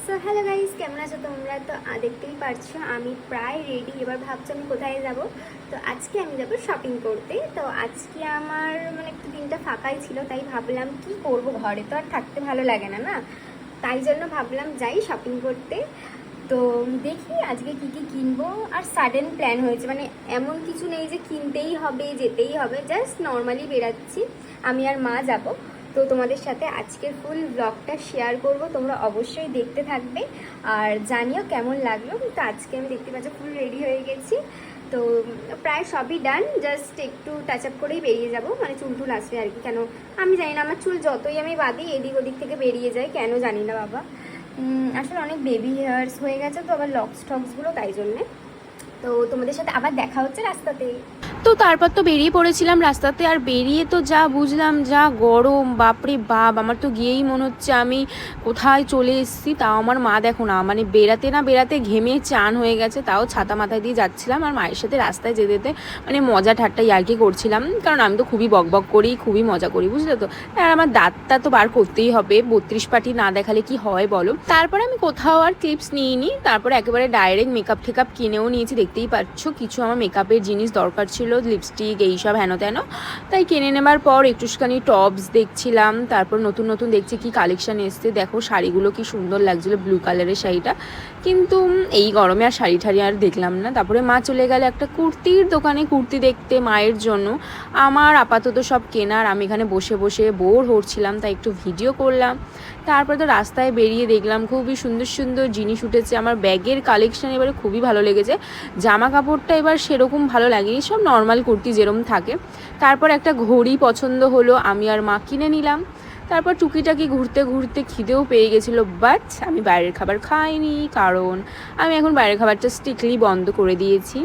So hello guys, কেমন আছো তোমরা? তো দেখতেই পারছো আমি প্রায় রেডি। এবার ভাবছো আমি কোথায় যাব। তো আজকে আমি যাব শপিং করতে। তো আজকে আমার একটু দিনটা ফাঁকাই ছিল, তাই ভাবলাম কি করব, ঘরে তো আর থাকতে ভালো লাগে না না। তাই জন্য ভাবলাম যাই শপিং করতে। তো দেখি আজকে কি কি কিনবো। আর সাডেন প্ল্যান হয়েছে, এমন কিছু নেই যে কিনতেই হবে যেতেই হবে, জাস্ট নর্মালি বেরাচ্ছি। আমি আর মা যাব। তো তোমাদের সাথে আজকের ফুল ব্লগটা শেয়ার করব, তোমরা অবশ্যই দেখতে থাকবে আর জানিও কেমন লাগলো। তো আজকে আমি দেখতে পাচ্ছি ফুল রেডি হয়ে গেছি। তো প্রায় সবই ডান, জাস্ট একটু টাচ আপ করেই বেরিয়ে যাব, চুল টুল আসবে আর কি। কেন আমি জানি না, আমার চুল যতই আমি বাঁধি এদিক ওদিক থেকে বেরিয়ে যায়, কেন জানি না বাবা। আসলে অনেক বেবি হেয়ার্স হয়ে গেছে তো, আবার লক্স টক্সগুলো, তাই জন্যে। তো তোমাদের সাথে আবার দেখা হচ্ছে রাস্তাতে। তো তারপর তো বেরিয়ে পড়েছিলাম রাস্তাতে। আর বেরিয়ে তো যা বুঝলাম, যা গরম, বাপরে বাপ, আমার তো গিয়েই মনে হচ্ছে আমি কোথায় চলে এসেছি। তাও আমার মা দেখো না, বেরাতে না বেরাতে ঘেমে চান হয়ে গেছে, তাও ছাতা মাথায় দিয়ে যাচ্ছিলাম। আর মায়ের সাথে রাস্তায় যেতে যেতে মজা ঠাট্টা ইয়ার্কি করছিলাম, কারণ আমি তো খুবই বকবক করি, খুবই মজা করি, বুঝলে তো। আর আমার দাঁতটা তো বার করতেই হবে, 32 পাটি না দেখালে কি হয় বলো। তারপরে আমি কোথাও আর ক্লিপস নিইনি, তারপরে একেবারে ডাইরেক্ট মেকআপ ঠেকআপ কিনেও নিয়েছি। দেখতেই পাচ্ছ কিছু আমার মেকআপের জিনিস দরকার ছিল, লিপস্টিক এইসব হেন তেন, তাই কিনে নেবার পর একটুখানি টপস দেখছিলাম। তারপর নতুন নতুন দেখছি কি কালেকশান এসছে, দেখো শাড়িগুলো কি সুন্দর লাগছিলো, ব্লু কালারের শাড়িটা। কিন্তু এই গরমে আর শাড়ি ঠাড়ি আর দেখলাম না। তারপরে মা চলে গেল একটা কুর্তির দোকানে কুর্তি দেখতে মায়ের জন্য। আমার আপাতত সব কেনার, আমি এখানে বসে বসে বোর হচ্ছিলাম, তাই একটু ভিডিও করলাম। তারপরে তো রাস্তায় বেরিয়ে দেখলাম খুবই সুন্দর সুন্দর জিনিস উঠেছে। আমার ব্যাগের কালেকশান এবারে খুবই ভালো লেগেছে। জামা কাপড়টা এবার সেরকম ভালো লাগেনি, সব নর্মাল কুর্তি যেরকম থাকে। তারপর একটা ঘড়ি পছন্দ হলো, আমি আর মা কিনে নিলাম। তারপর টুকিটাকি ঘুরতে ঘুরতে খিদেও পেয়ে গেছিলো, বাট আমি বাইরের খাবার খাইনি, কারণ আমি এখন বাইরের খাবারটা স্ট্রিক্টলি বন্ধ করে দিয়েছি।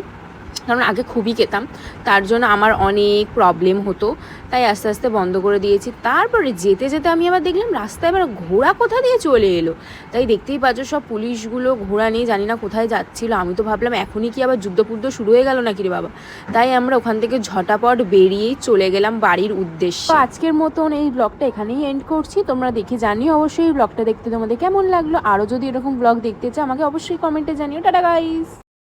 কারণ আগে খুবই খেতাম, তার জন্য আমার অনেক প্রবলেম হতো, তাই আস্তে আস্তে বন্ধ করে দিয়েছি। তারপরে যেতে যেতে আমি আবার দেখলাম রাস্তায় এবার ঘোড়া কোথা দিয়ে চলে এলো। তাই দেখতেই পাচ্ছ সব পুলিশগুলো ঘোড়া নিয়ে জানি না কোথায় যাচ্ছিল। আমি তো ভাবলাম এখনই কি আবার যুদ্ধ শুরু হয়ে গেল নাকি রে বাবা। তাই আমরা ওখান থেকে ঝটাপট বেরিয়েই চলে গেলাম বাড়ির উদ্দেশ্যে। তো আজকের মতন এই ব্লগটা এখানেই এন্ড করছি। তোমরা দেখে জানিও অবশ্যই এই ব্লগটা দেখতে তোমাদের কেমন লাগলো। আরও যদি এরকম ব্লগ দেখতে চাও আমাকে অবশ্যই কমেন্টে জানিও। Tata guys.